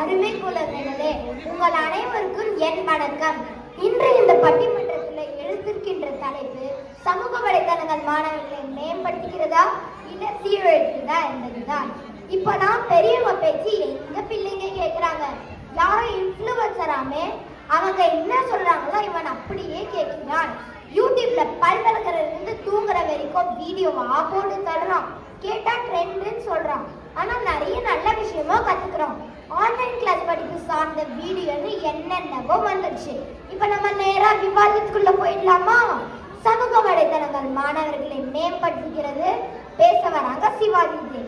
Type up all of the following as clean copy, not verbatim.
அருமை குழந்தைகளே, உங்கள் அனைவருக்கும் என் வணக்கம். இன்று இந்த பட்டிமன்றத்தில் எழுந்திருக்கின்ற தலைப்பு சமூக வலைதளங்கள் மாணவர்களை மேம்படுத்துகிறதா இல்ல சீரழிக்கிறதா என்பதுதான். இப்ப நான் பெரியவங்க பேச்சு எங்க பிள்ளைங்க கேட்கிறாங்க. யாரும் இன்ஃப்ளூவன்சராமே அவங்க என்ன சொல்றாங்களோ இவன் அப்படியே கேட்கிறான். யூடியூப்ல பல்வழக்கிறதுல தூங்குற வரைக்கும் வீடியோவா போட்டு தடுறான். கேட்டா ட்ரெண்டுன்னு சொல்றான். ஆனா நிறைய நல்ல விஷயமும் கத்துக்கிறோம். ஆன்லைன் கிளாஸ் படிப்பு சார்ந்த வீடியோன்னு என்னென்னவோ வந்துடுச்சு. இப்ப நம்ம நேரா விவாதத்துக்குள்ள போயிடலாமா? சமூக வலைதளங்கள் மாணவர்களை மேம்படுத்துகிறது. பேச வராங்க சிவாஜி.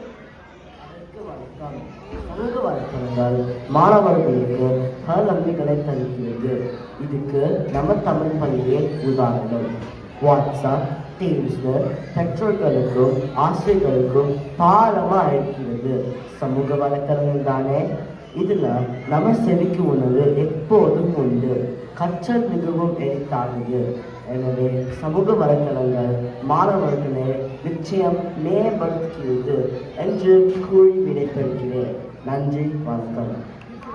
சமூக வலைத்தளங்கள் மாணவர்களுக்கு பல நன்மைகளை தருகிறது. இதுக்கு நம்ம தமிழ் பள்ளியே உதாரணம். வாட்ஸ்அப், டீம்ஸ் பெற்றோர்களுக்கும் ஆசிரியர்களுக்கும் பாலமாக அழைக்கிறது. சமூக வலைத்தளங்கள் தானே. இதுல நம்ம செவிக்கு உணவு எப்போதும் உண்டு. கற்றல் மிகவும் எளிதானது. எனவே சமூக வலைத்தளங்கள் மாணவர்களை நிச்சயம் மேம்படுத்துகிறது என்று கூறி விடைபெறுகிறேன். நன்றி, வணக்கம்.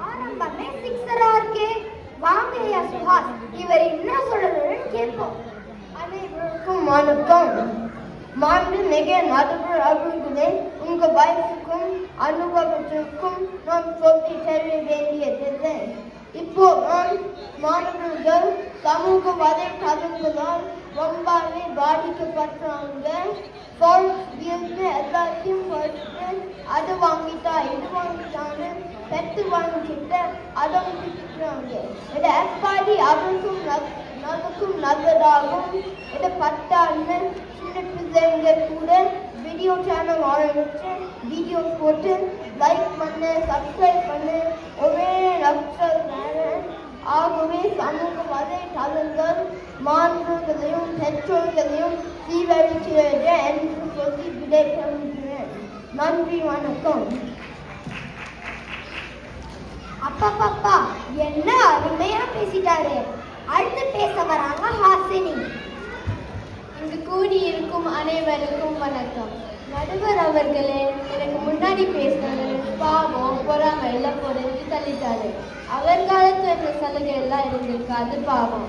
ஆரம்பமே சிக்ஸரா இருக்கே. வாங்கய்யா சுஹாஸ், இவர் என்ன சொல்றதுன்னு கேட்போம். அனைவருக்கும் வணக்கம். மாண்புமிகு நடுவர் அவர்களே, உங்க வயசுக்கும் அனுபவத்திற்கும் நான் சொல்லி தர வேண்டியதில்லை. இப்போ மாணவர்கள் சமூக வலைத்தளங்களால் ரொம்பவே பாதிக்கப்பட்டாங்க. எல்லாத்தையும் படித்து அது வாங்கிட்டா இது வாங்கிட்டான்னு பெற்று வாங்கிட்டு அதை முடிச்சுக்கிறாங்க. இதை எப்பாடி அவருக்கும் நமக்கும் நல்லதாகும். இதை பட்டான்னு சின்ன பிள்ளைங்க கூட வீடியோ சேனல் ஆரம்பிச்சு வீடியோ போட்டு லைக் பண்ணு, சப்ஸ்கிரைப் பண்ணு, ஒரே நஷ்டம். ஆகவே சமூக வலைத்தளங்கள் மாணவர்களையும் பெற்றோர்களையும் சீரழிக்கிறது என்று சொல்லி விடைபெறுகிறேன். நன்றி, வணக்கம். அப்பா என்ன அருமையா பேசிட்டாரு. அடுத்து பேச வராங்க ஹாசினி. இங்கு கூடியிருக்கும் அனைவருக்கும் வணக்கம். நடுவர் அவர்களே, எனக்கு முன்னாடி பேசினது பாவம் பொறாமை எல்லாம் பொறிஞ்சு தள்ளிட்டாரு. அவர் காலத்துல இந்த சலுகை எல்லாம் இருந்திருக்கு, அது பாவம்.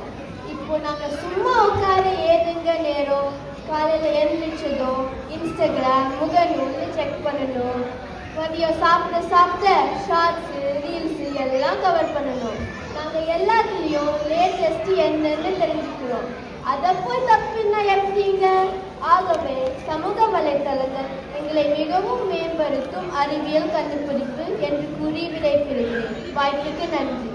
இப்போ நாங்க சும்மா உட்கார ஏதுங்க நேரம்? காலையில எழுந்திரிச்சதும் இன்ஸ்டாகிராம் முகநூல்னு செக் பண்ணணும். மதியம் சாப்பிட்ட ஷார்ட்ஸு ரீல்ஸு எல்லாம் கவர் பண்ணணும். நாங்கள் எல்லாத்துலேயும் லேட்டஸ்ட் என்னன்னு தெரிஞ்சுக்கிறோம். அதை போய் தப்புன்னா எப்படிங்க? ஆகவே சமூக வலைத்தளங்கள் எங்களை மிகவும் மேம்படுத்தும் அறிவியல் கண்டுபிடிப்பு என்று கூறி விடைபெறுகிறேன். வாய்ப்புக்கு நன்றி.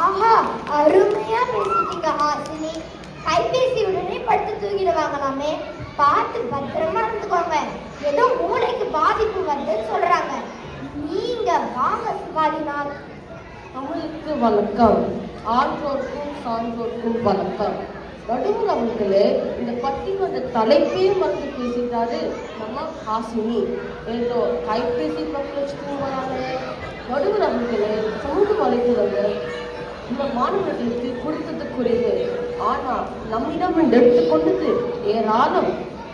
ஆஹா, அருமையா பேசிட்டீங்க ஹாசினி. கைபேசி உடனே படுத்து தூக்கிடுவாங்களாமே. பார்த்து பத்திரமா இருந்துக்கோங்க. ஏதோ மூளைக்கு பாதிப்பு வருதுன்னு சொல்றாங்க. நீங்க வாங்க சிவாஜிநாத். தமிழுக்கு வணக்கம். ஆன்றோர்க்கும் சான்றோர்க்கும் வணக்கம். நடுவர் அவர்களே, இந்த பட்டிமன்ற தலைப்பே வந்து பேசிட்டாரு நம்ம ஹாசினி. ஏதோ கைபேசி பக்கம் வச்சுட்டு வராங்க. நடுவர் அவர்களே, சமூக வலைத்தளங்கள் நம்ம மாணவர்களுக்கு கொடுத்ததுக்குரியது. ஆனால் நம்மிடம் எடுத்துக்கொண்டது ஏராளம்.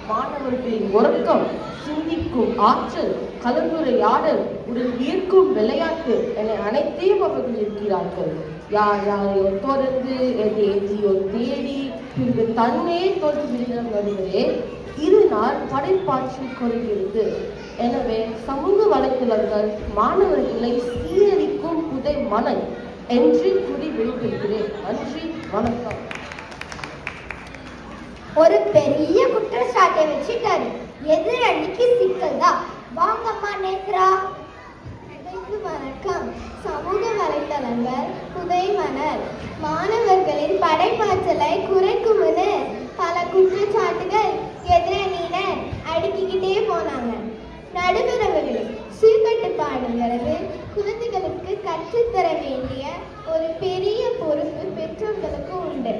மாணவர்களின் உறக்கம், சிந்திக்கும் ஆற்றல், கலந்துரையாடல், உடன் ஈர்க்கும் விளையாட்டு என அனைத்தையும் அவர்கள் இருக்கிறார்கள். யாரையோ தொடர்ந்து எதையோ தேடி பின்பு தன்மையை தோற்று விடுகிற நடுவரே, இதனால் படைப்பாற்றல் குறைகிறது. எனவே சமூக வலைத்தளங்கள் மாணவர்களை சீரழிக்கும் புதை மணல் என்று கூறி விடைபெறுகிறேன். நன்றி, வணக்கம். ஒரு பெரிய குற்றச்சாட்டை வச்சுட்டாரு. எதிரணிக்கு சிக்கல் தான். வாங்கம்மா நேத்ரா. வணக்கம். சமூக வலைத்தளங்கள் புதைமணல் மாணவர்களின் படைப்பாற்றலை குறைக்கும்னு பல குற்றச்சாட்டுகள் எதிரணியினர் அடுக்கிக்கிட்டே போனாங்க. நடுவரவர்களே, சுயக்கட்டுப்பாடுங்கிறது குழந்தைகளுக்கு கற்றுத்தர வேண்டிய ஒரு பெரிய பொறுப்பு பெற்றோர்களுக்கு உண்டு.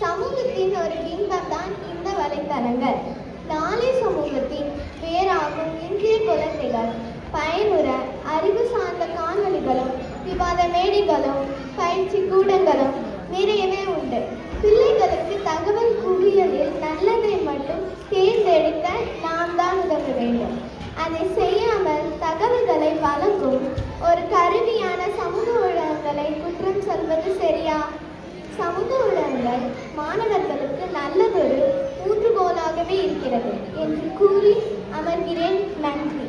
சமூகத்தின் ஒரு பிம்பம் தான் இந்த வலைத்தளங்கள். நாளை சமூகத்தின் வேறாகும் இன்றைய குழந்தைகள் பயனுற அறிவு சார்ந்த காணொலிகளும் விவாத மேடைகளும் பயிற்சி கூடங்களும் நிறையவே உண்டு. பிள்ளைகளுக்கு தகவல் குவியலில் நல்லதை மட்டும் தேர்ந்தெடுக்க நாம் தான் உதவ வேண்டும். அதை செய்யாமல் தகவல்களை வழங்கும் ஒரு கருவியான சமூக ஊடகங்கள் மாணவர்களுக்கு நல்லதொரு ஊன்றுகோலாகவே இருக்கிறது என்று கூறி அமர்கிறேன். நன்றி.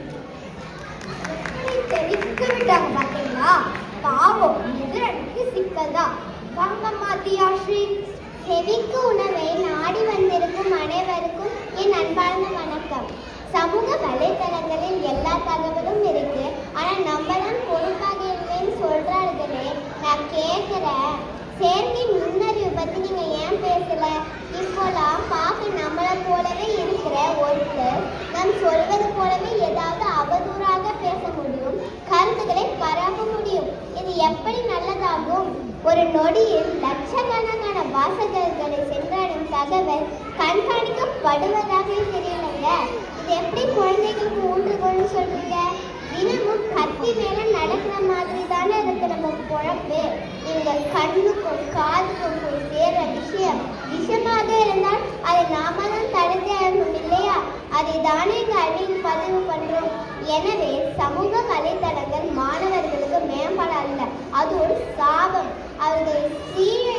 தெரிவிக்க விட்டாங்க பார்த்தீங்களா? பாவம், எதிரடிக்கு சிக்கல்தான். வாங்கம்மா தியாஸ்ரீ. செவிக்கு உணவை நாடி வந்திருக்கும் அனைவருக்கும் என் அன்பார்ந்த வணக்கம். சமூக வலைத்தளங்களில் எல்லா தகவலும் இருக்கு. ஆனா நம்ம தான் பொறுப்பாக இல்லைன்னு சொல்றார்களே. நான் கேட்கிறேன், செயற்கை நுண்ணறிவு பத்தி நீங்க ஏன் பேசல? இப்போலாம் பார்க்க நம்மளை போலவே இருக்கிற ஒருத்தர் நாம் சொல்வது போலவே ஏதாவது அவதூறாக பேச முடியும், கருத்துக்களை பரப்ப முடியும். இது எப்படி நல்லதாகும்? ஒரு நொடியில் லட்சக்கணக்கான வாசகர்களை சென்றடையும் தகவல் கண்காணிக்கப்படுவதாகவே தெரியலைங்க. இது எப்படி குழந்தைகளுக்கு ஊன்றுகோல்னு சொல்றீங்க? தினமும் கத்தி வேலை நடக்கிற மாதிரி தானே இருக்கு நம்ம பொழப்பு. நீங்க கண்ணுக்கும் காதுக்கும் போய் சேர விஷயம் விஷமாக இருந்தால் அதை நாம தான் தடுத்தே ஆகணும் இல்லையா? அதை தானே எங்க அணியில் பதிவு பண்றோம். எனவே சமூக வலைத்தளங்கள் மாணவர்களுக்கு மேம்பாடு அல்ல, அது ஒரு சாபம். அவர்களை சீர